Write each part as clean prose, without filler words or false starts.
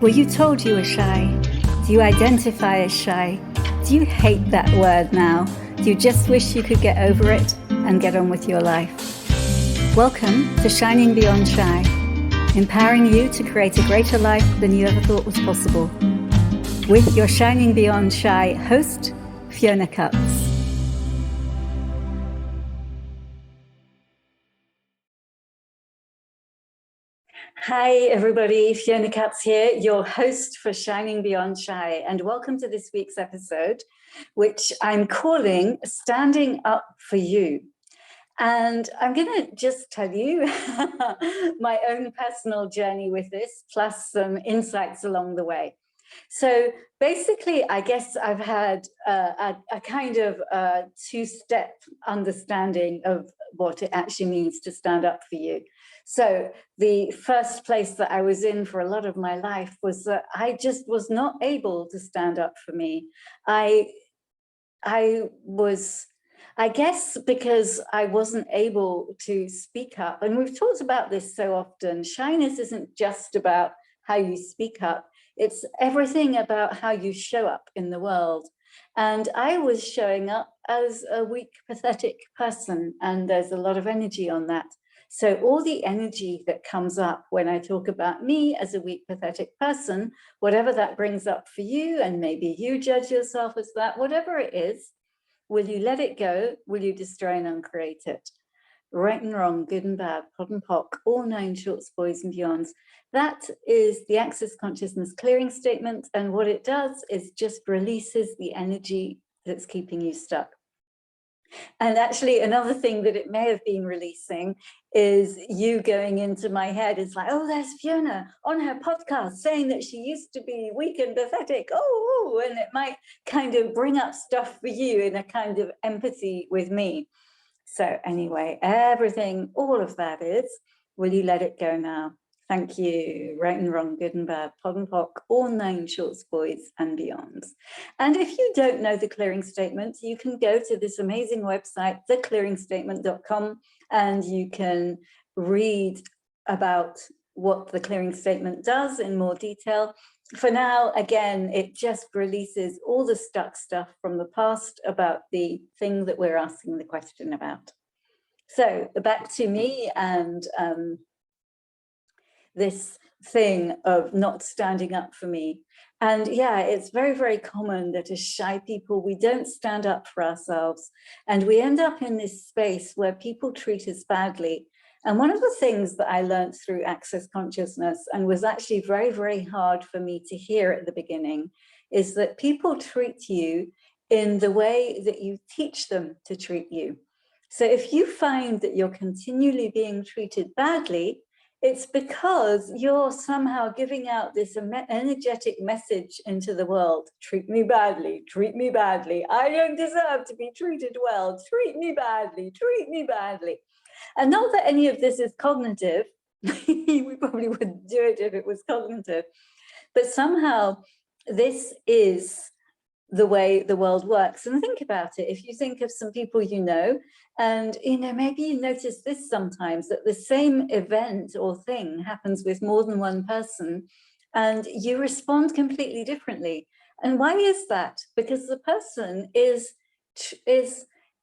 Were you told you were shy? Do you identify as shy? Do you hate that word now? Do you just wish you could get over it and get on with your life? Welcome to Shining Beyond Shy, empowering you to create a greater life than you ever thought was possible. With your Shining Beyond Shy host, Fiona Cuts. Hi everybody, Fiona Cuts here, your host for Shining Beyond Shy, and welcome to this week's episode, which I'm calling Standing Up for You. And I'm going to just tell you my own personal journey with this, plus some insights along the way. So basically, I guess I've had a kind of two-step understanding of what it actually means to stand up for you. So the first place that I was in for a lot of my life was that I just was not able to stand up for me. I guess because I wasn't able to speak up, and we've talked about this so often, shyness isn't just about how you speak up, it's everything about how you show up in the world. And I was showing up as a weak, pathetic person, and there's a lot of energy on that. So all the energy that comes up when I talk about me as a weak, pathetic person, whatever that brings up for you, and maybe you judge yourself as that, whatever it is, will you let it go? Will you destroy and uncreate it? Right and wrong, good and bad, POD and POC, all 9 shorts, boys and beyonds. That is the Access Consciousness clearing statement. And what it does is just releases the energy that's keeping you stuck. And actually, another thing that it may have been releasing is you going into my head. It's like, oh, there's Fiona on her podcast saying that she used to be weak and pathetic. Oh, and it might kind of bring up stuff for you in a kind of empathy with me. So anyway, everything, all of that is, will you let it go now? Thank you. Right and wrong, good and bad, POD and POC, all 9 shorts, boys and beyonds. And if you don't know the clearing statement, you can go to this amazing website, theclearingstatement.com, and you can read about what the clearing statement does in more detail. For now, again, it just releases all the stuck stuff from the past about the thing that we're asking the question about. So back to me and this thing of not standing up for me. And yeah, it's very, very common that as shy people, we don't stand up for ourselves. And we end up in this space where people treat us badly. And one of the things that I learned through Access Consciousness, and was actually very, very hard for me to hear at the beginning, is that people treat you in the way that you teach them to treat you. So if you find that you're continually being treated badly, it's because you're somehow giving out this energetic message into the world. Treat me badly, treat me badly. I don't deserve to be treated well. Treat me badly, treat me badly. And not that any of this is cognitive. We probably wouldn't do it if it was cognitive. But somehow this is the way the world works. And think about it. If you think of some people you know, and maybe you notice this sometimes, that the same event or thing happens with more than one person, and you respond completely differently. And why is that? Because the person is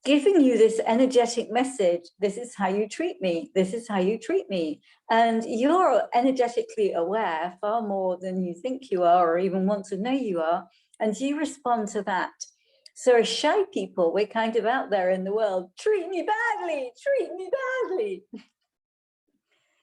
giving you this energetic message. This is how you treat me. This is how you treat me. And you're energetically aware far more than you think you are, or even want to know you are. And you respond to that. So as shy people, we're kind of out there in the world, treat me badly, treat me badly.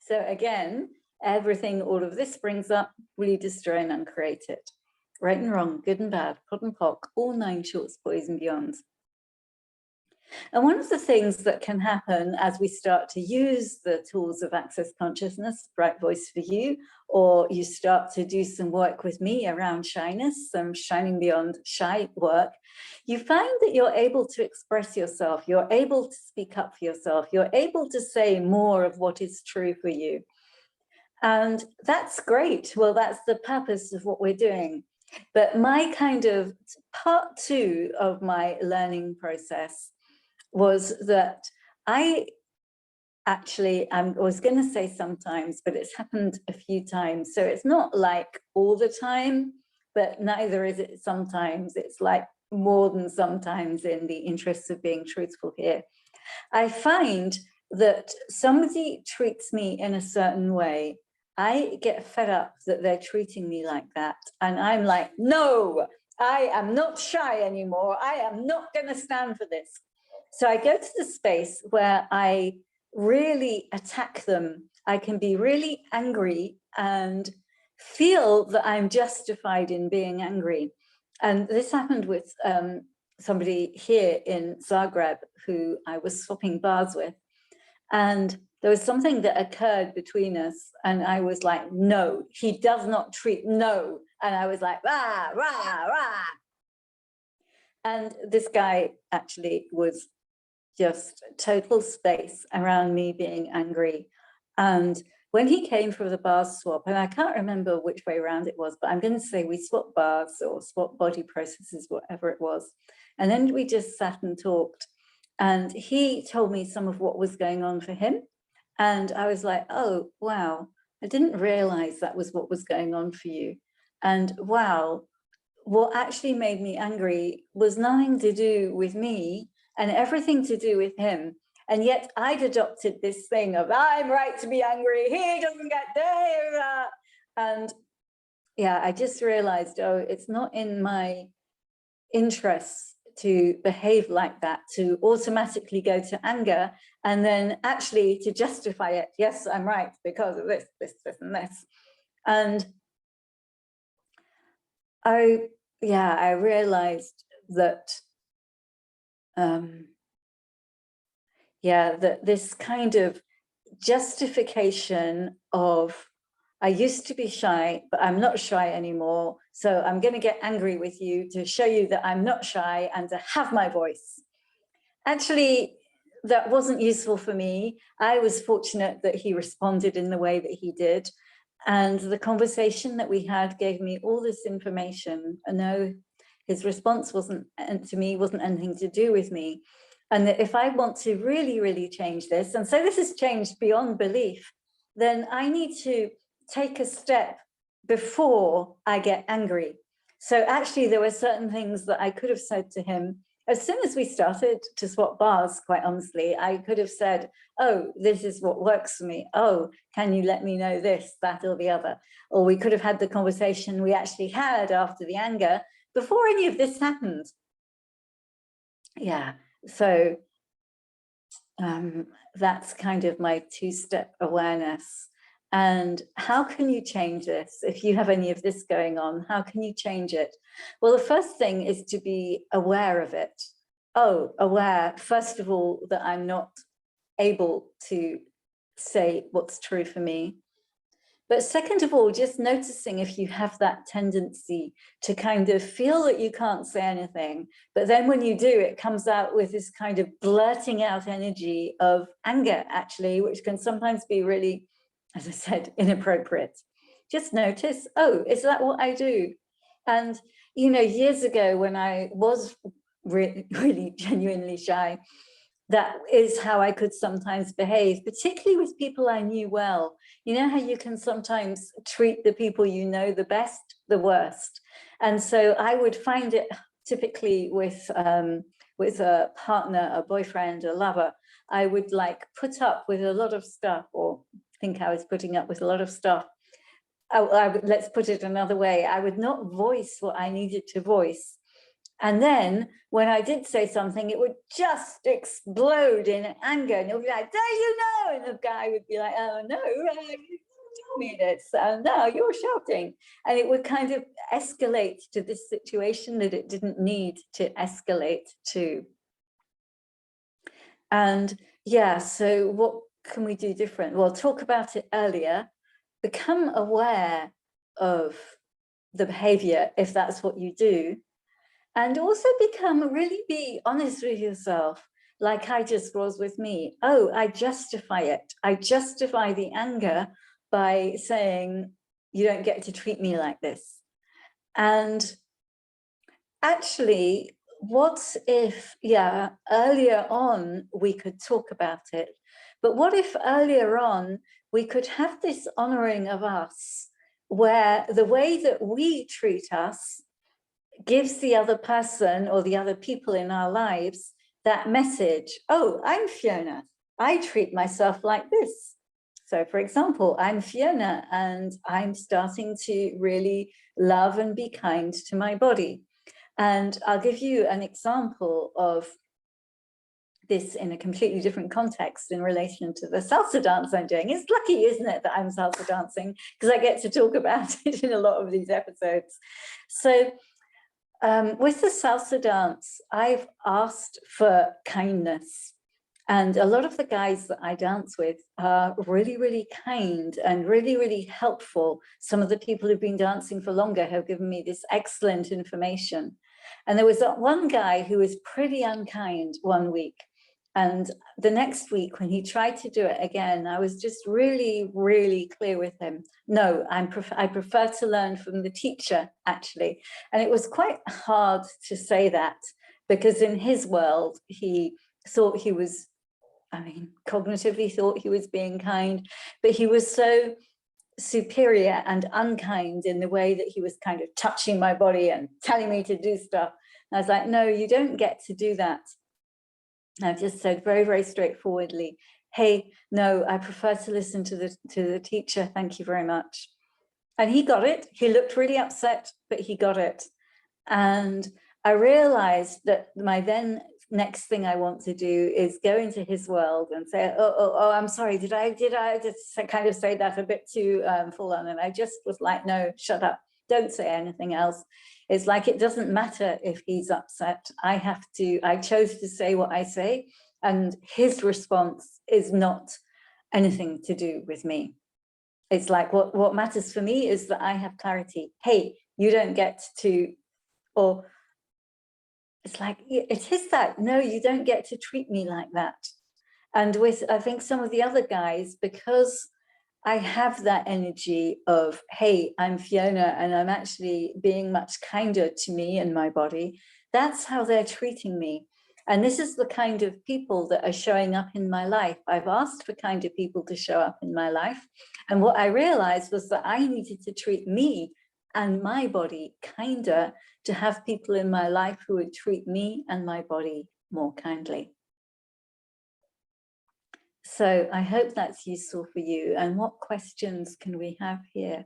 So again, everything, all of this brings up, will you destroy and uncreate it? Right and wrong, good and bad, POD and POC, all 9 shorts, boys and beyonds. And one of the things that can happen as we start to use the tools of Access Consciousness, Bright Voice for You, or you start to do some work with me around shyness, some Shining Beyond Shy work, you find that you're able to express yourself, you're able to speak up for yourself, you're able to say more of what is true for you. And that's great. Well, that's the purpose of what we're doing. But my kind of part 2 of my learning process was that I actually, I was going to say sometimes, but it's happened a few times. So it's not like all the time, but neither is it sometimes. It's like more than sometimes, in the interests of being truthful here. I find that somebody treats me in a certain way. I get fed up that they're treating me like that. And I'm like, no, I am not shy anymore. I am not going to stand for this. So I go to the space where I really attack them. I can be really angry and feel that I'm justified in being angry. And this happened with somebody here in Zagreb who I was swapping bars with. And there was something that occurred between us. And I was like, no, he does not treat, no. And I was like, rah, rah, rah. And this guy actually was just total space around me being angry. And when he came for the bar swap, and I can't remember which way around it was, but I'm going to say we swapped bars or swapped body processes, whatever it was. And then we just sat and talked. And he told me some of what was going on for him. And I was like, oh, wow, I didn't realize that was what was going on for you. And wow, what actually made me angry was nothing to do with me and everything to do with him. And yet I'd adopted this thing of, I'm right to be angry, he doesn't get there. And yeah, I just realized, oh, it's not in my interests to behave like that, to automatically go to anger, and then actually to justify it. Yes, I'm right because of this, this, this, and this. And I realized that, that this kind of justification of, I used to be shy, but I'm not shy anymore. So I'm going to get angry with you to show you that I'm not shy and to have my voice. Actually, that wasn't useful for me. I was fortunate that he responded in the way that he did. And the conversation that we had gave me all this information. I know his response wasn't to me, wasn't anything to do with me. And that if I want to really, really change this, and so this has changed beyond belief, then I need to take a step before I get angry. So actually, there were certain things that I could have said to him as soon as we started to swap bars, quite honestly. I could have said, oh, this is what works for me. Oh, can you let me know this, that, or the other? Or we could have had the conversation we actually had after the anger before any of this happened. Yeah, so that's kind of my two-step awareness. And how can you change this? If you have any of this going on, how can you change it? Well, the first thing is to be aware of it. Oh, aware, first of all, that I'm not able to say what's true for me. But second of all, just noticing if you have that tendency to kind of feel that you can't say anything, but then when you do, it comes out with this kind of blurting out energy of anger, actually, which can sometimes be really, as I said, inappropriate. Just notice, oh, is that what I do? And, you know, years ago when I was really genuinely shy, that is how I could sometimes behave, particularly with people I knew well. You know how you can sometimes treat the people you know the best, the worst. And so I would find it typically with a partner, a boyfriend, a lover, I would like put up with a lot of stuff, or think I was putting up with a lot of stuff. Let's put it another way. I would not voice what I needed to voice. And then when I did say something, it would just explode in anger. And it would be like, don't you know? And the guy would be like, oh, no, you told me this. No, you're shouting. And it would kind of escalate to this situation that it didn't need to escalate to. And yeah, so what can we do different? Well, talk about it earlier, become aware of the behavior, if that's what you do. And also be honest with yourself, like I just was with me. Oh, I justify it. I justify the anger by saying, you don't get to treat me like this. And actually, what if, earlier on we could talk about it, But what if earlier on we could have this honoring of us, where the way that we treat us gives the other person or the other people in our lives that message, oh, I'm Fiona, I treat myself like this. So for example, I'm Fiona and I'm starting to really love and be kind to my body. And I'll give you an example of this in a completely different context in relation to the salsa dance I'm doing. It's lucky, isn't it, that I'm salsa dancing, because I get to talk about it in a lot of these episodes. So with the salsa dance, I've asked for kindness. And a lot of the guys that I dance with are really, really kind and really, really helpful. Some of the people who've been dancing for longer have given me this excellent information. And there was one guy who was pretty unkind one week. And the next week, when he tried to do it again, I was just really, really clear with him. No, I prefer to learn from the teacher, actually. And it was quite hard to say that, because in his world, he thought he was, cognitively thought he was being kind, but he was so superior and unkind in the way that he was kind of touching my body and telling me to do stuff. And I was like, no, you don't get to do that. And I just said very, very straightforwardly, hey, no, I prefer to listen to the teacher. Thank you very much. And he got it. He looked really upset, but he got it. And I realized that my then next thing I want to do is go into his world and say, oh, I'm sorry, did I just kind of say that a bit too full on? And I just was like, no, shut up, don't say anything else. It's like, it doesn't matter if he's upset. I chose to say what I say, and his response is not anything to do with me. It's like, what matters for me is that I have clarity. Hey, you don't get to, or it's like, it is that, no, you don't get to treat me like that. And with, I think, some of the other guys, because I have that energy of, hey, I'm Fiona and I'm actually being much kinder to me and my body, that's how they're treating me. And this is the kind of people that are showing up in my life. I've asked for kinder people to show up in my life. And what I realized was that I needed to treat me and my body kinder to have people in my life who would treat me and my body more kindly. So I hope that's useful for you. And what questions can we have here?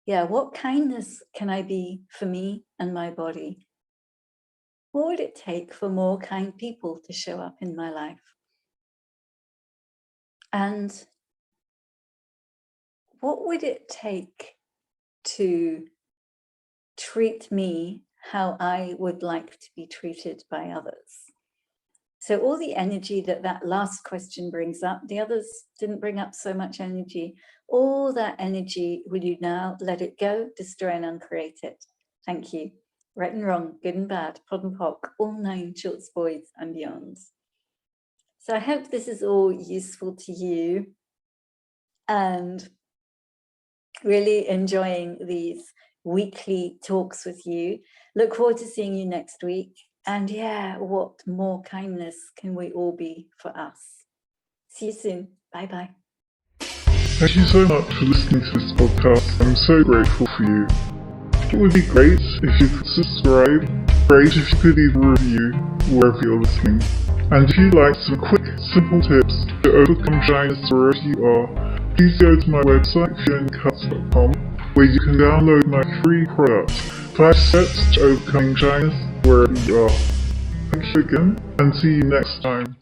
Yeah, what kindness can I be for me and my body? What would it take for more kind people to show up in my life? And what would it take to treat me how I would like to be treated by others? So all the energy that last question brings up, the others didn't bring up so much energy. All that energy, will you now let it go, destroy and uncreate it? Thank you. Right and wrong, good and bad, pod and poc, all 9 shorts, boys and beyonds. So I hope this is all useful to you, and really enjoying these weekly talks with you. Look forward to seeing you next week. And yeah, what more kindness can we all be for us? See you soon. Bye-bye. Thank you so much for listening to this podcast. I'm so grateful for you. It would be great if you could subscribe. Great if you could leave a review wherever you're listening. And if you'd like some quick, simple tips to overcome shyness wherever you are, please go to my website, fionacuts.com, where you can download my free product, 5 steps to overcoming shyness wherever you are. Thank you again, and see you next time.